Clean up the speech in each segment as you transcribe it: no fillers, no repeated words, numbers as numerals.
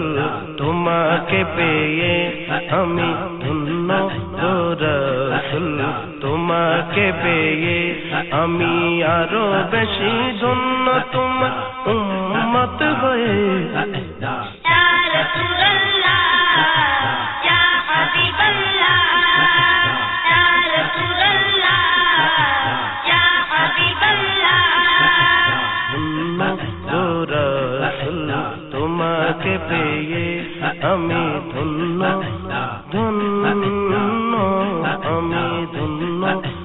রাসূল তোমাকে পেয়ে আমি ধন্য গো রাসূল তোমাকে পেয়ে আমি আরো বেশি ধন্য তোমার উম্মত হয়ে ইয়া রাসূলুল্লাহ ইয়া হাবিবাল্লাহ ইয়া রাসূলুল্লাহ ইয়া হাবিবাল্লাহ ধন্য গো রাসূল তোমাকে পেয়ে আমি ধন্য ধন্য আমি ধন্য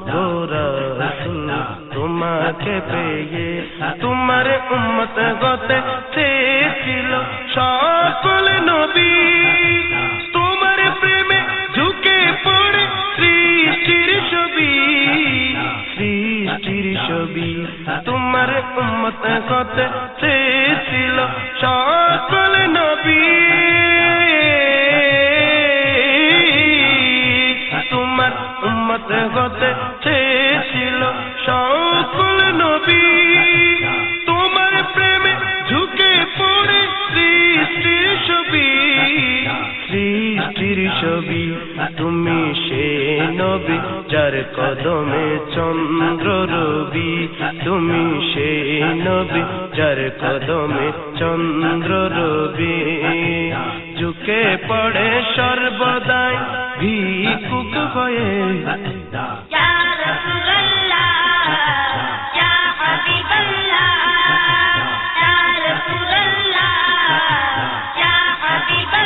গো রাসূল তোমাকে পেয়ে তোমার উম্মত হতে চেয়েছিল সকল নবী তোমার প্রেমে ঝুঁকে পড়ে সৃষ্টির ছবি তোমার উম্মত হতে চেয়েছিল সকল নবী তোমার উম্মত হতে চেয়েছিল সকল নবী তোমার প্রেমে ঝুঁকে পড়ে সৃষ্টির ছবি তুমি সে নবী যার কদমে চন্দ্র রবি তুমি সে নবী যার কদমে চন্দ্র রবি ঝুঁকে পড়ে সর্বদাই ভিক্ষুক হয়ে